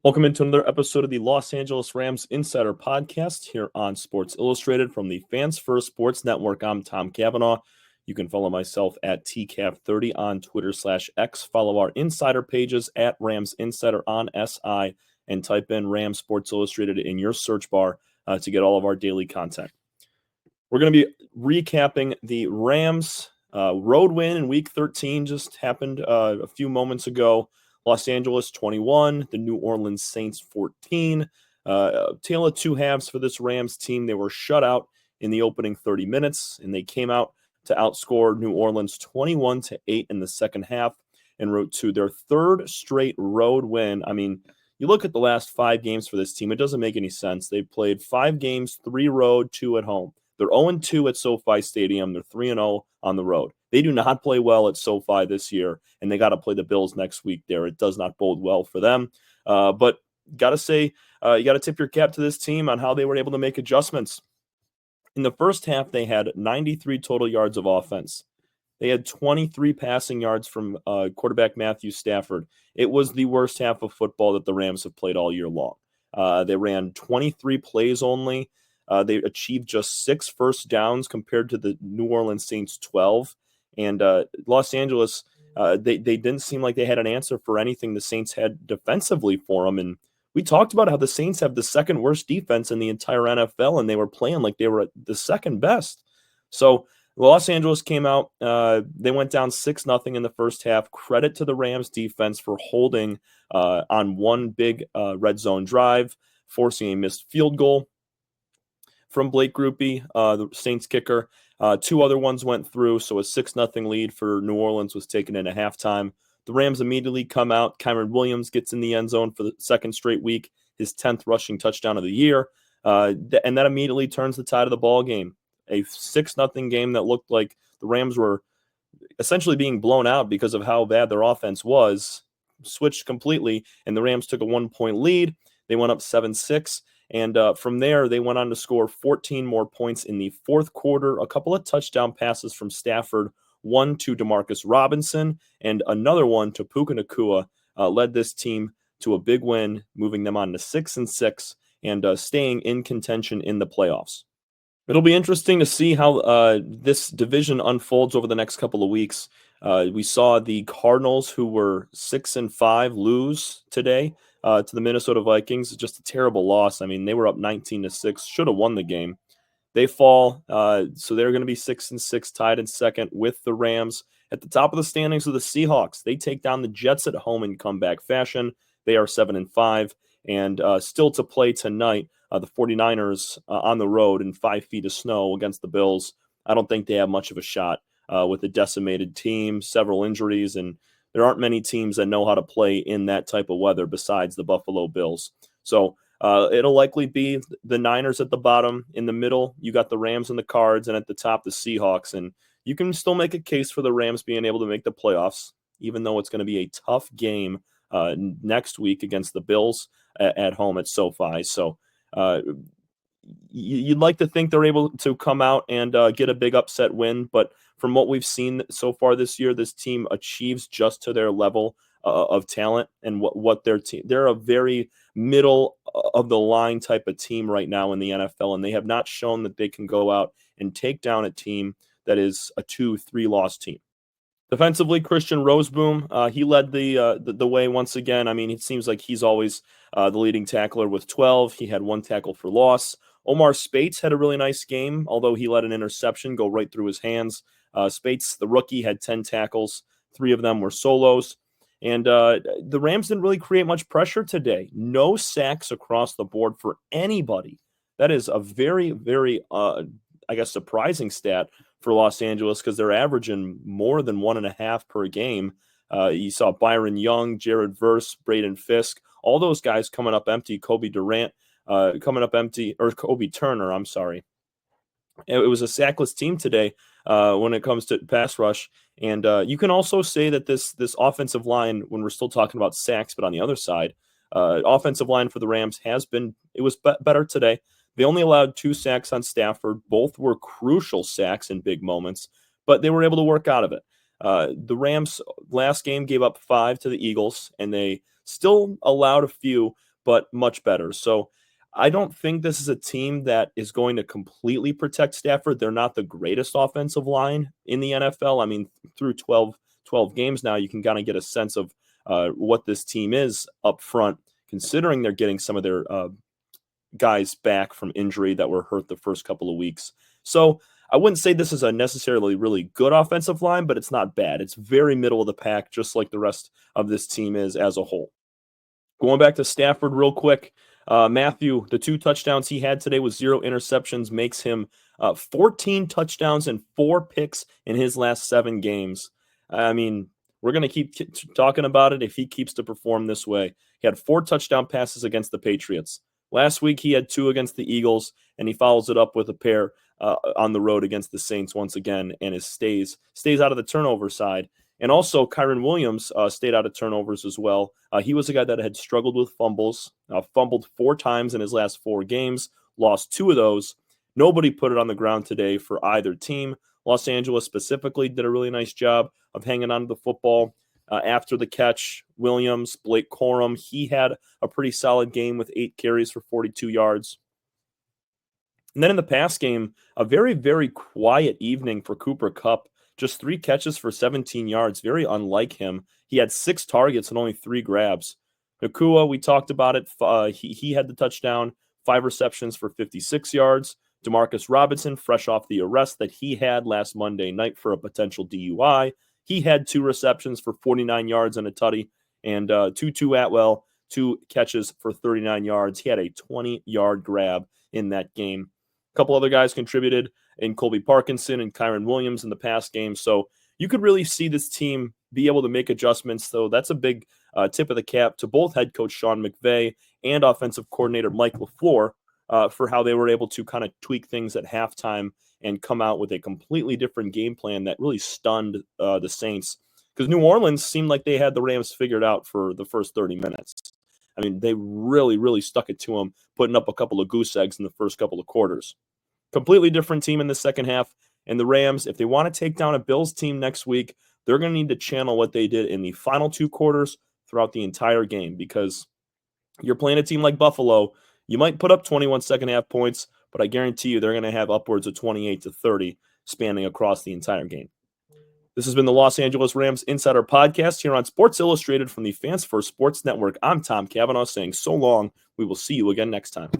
Welcome into another episode of the Los Angeles Rams Insider Podcast here on Sports Illustrated from the Fans First Sports Network. I'm Tom Cavanaugh. You can follow myself at TCAV30 on Twitter/X. Follow our insider pages at Rams Insider on SI and type in Rams Sports Illustrated in your search bar to get all of our daily content. We're going to be recapping the Rams road win in Week 13. Just happened a few moments ago. Los Angeles 21, the New Orleans Saints 14. Tale of two halves for this Rams team. They were shut out in the opening 30 minutes, and they came out to outscore New Orleans 21-8 in the second half and wrote to their third straight road win. I mean, you look at the last 5 games for this team, it doesn't make any sense. They played 5 games, 3 road, 2 at home. They're 0-2 at SoFi Stadium. They're 3-0 on the road. They do not play well at SoFi this year, and they got to play the Bills next week there. It does not bode well for them. But got to say, you got to tip your cap to this team on how they were able to make adjustments. In the first half, they had 93 total yards of offense. They had 23 passing yards from quarterback Matthew Stafford. It was the worst half of football that the Rams have played all year long. They ran 23 plays only. They achieved just 6 first downs compared to the New Orleans Saints 12. And Los Angeles, they didn't seem like they had an answer for anything the Saints had defensively for them. And we talked about how the Saints have the second worst defense in the entire NFL, and they were playing like they were the second best. So Los Angeles came out. They went down 6-0 in the first half. Credit to the Rams defense for holding on one big red zone drive, forcing a missed field goal from Blake Grupe, the Saints kicker. 2 other ones went through, so a 6-0 lead for New Orleans was taken in at halftime. The Rams immediately come out. Kyren Williams gets in the end zone for the second straight week, his 10th rushing touchdown of the year, and that immediately turns the tide of the ball game. A 6-0 game that looked like the Rams were essentially being blown out because of how bad their offense was, switched completely, and the Rams took a 1-point lead. They went up 7-6. And from there, they went on to score 14 more points in the fourth quarter. A couple of touchdown passes from Stafford, one to Demarcus Robinson, and another one to Puka Nacua, led this team to a big win, moving them on to 6-6 and staying in contention in the playoffs. It'll be interesting to see how this division unfolds over the next couple of weeks. We saw the Cardinals, who were 6-5, lose today to the Minnesota Vikings. Just a terrible loss. I mean, they were up 19-6, should have won the game. They fall, so they're going to be 6-6, tied in second with the Rams. At the top of the standings are the Seahawks. They take down the Jets at home in comeback fashion. They are 7-5, and still to play tonight, the 49ers on the road in 5 feet of snow against the Bills. I don't think they have much of a shot with a decimated team, several injuries, and there aren't many teams that know how to play in that type of weather besides the Buffalo Bills. So it'll likely be the Niners at the bottom. In the middle, you got the Rams and the Cards, and at the top, the Seahawks. And you can still make a case for the Rams being able to make the playoffs, even though it's going to be a tough game next week against the Bills at home at SoFi. So you'd like to think they're able to come out and get a big upset win, but from what we've seen so far this year, this team achieves just to their level of talent and what their team. They're a very middle of the line type of team right now in the NFL, and they have not shown that they can go out and take down a team that is a 2-3 loss team. Defensively, Christian Rozeboom, he led the way once again. I mean, it seems like he's always the leading tackler with 12. He had 1 tackle for loss. Omar Speights had a really nice game, although he let an interception go right through his hands. Speights, the rookie, had 10 tackles. 3 of them were solos. And the Rams didn't really create much pressure today. No sacks across the board for anybody. That is a very, very, surprising stat for Los Angeles because they're averaging more than 1.5 per game. You saw Byron Young, Jared Verse, Braden Fisk, all those guys coming up empty. Kobe Durant coming up empty, or Kobe Turner, I'm sorry. It was a sackless team today when it comes to pass rush. And you can also say that this offensive line, when we're still talking about sacks, but on the other side, offensive line for the Rams was better today. They only allowed 2 sacks on Stafford. Both were crucial sacks in big moments, but they were able to work out of it. The Rams last game gave up 5 to the Eagles, and they still allowed a few, but much better. So I don't think this is a team that is going to completely protect Stafford. They're not the greatest offensive line in the NFL. I mean, through 12 games now, you can kind of get a sense of what this team is up front, considering they're getting some of their guys back from injury that were hurt the first couple of weeks. So I wouldn't say this is a necessarily really good offensive line, but it's not bad. It's very middle of the pack, just like the rest of this team is as a whole. Going back to Stafford real quick, Matthew, the 2 touchdowns he had today with 0 interceptions makes him 14 touchdowns and 4 picks in his last 7 games. I mean, we're going to keep talking about it if he keeps to perform this way. He had 4 touchdown passes against the Patriots. Last week, he had 2 against the Eagles, and he follows it up with a pair on the road against the Saints once again, and stays out of the turnover side. And also, Kyren Williams stayed out of turnovers as well. He was a guy that had struggled with fumbles, fumbled 4 times in his last 4 games, lost 2 of those. Nobody put it on the ground today for either team. Los Angeles specifically did a really nice job of hanging on to the football. After the catch, Williams, Blake Corum, he had a pretty solid game with 8 carries for 42 yards. And then in the pass game, a very, very quiet evening for Cooper Kupp. Just 3 catches for 17 yards, very unlike him. He had 6 targets and only 3 grabs. Nacua, we talked about it. He had the touchdown, 5 receptions for 56 yards. Demarcus Robinson, fresh off the arrest that he had last Monday night for a potential DUI. He had 2 receptions for 49 yards and a tutty. And Tutu Atwell, 2 catches for 39 yards. He had a 20-yard grab in that game. A couple other guys contributed in Colby Parkinson and Kyren Williams in the past game. So you could really see this team be able to make adjustments. So that's a big tip of the cap to both head coach Sean McVay and offensive coordinator Mike LaFleur for how they were able to kind of tweak things at halftime and come out with a completely different game plan that really stunned the Saints. Because New Orleans seemed like they had the Rams figured out for the first 30 minutes. I mean, they really, really stuck it to them, putting up a couple of goose eggs in the first couple of quarters. Completely different team in the second half. And the Rams, if they want to take down a Bills team next week, they're going to need to channel what they did in the final 2 quarters throughout the entire game, because you're playing a team like Buffalo. You might put up 21 second half points, but I guarantee you they're going to have upwards of 28 to 30 spanning across the entire game. This has been the Los Angeles Rams Insider Podcast here on Sports Illustrated from the Fans First Sports Network. I'm Tom Cavanaugh saying so long. We will see you again next time.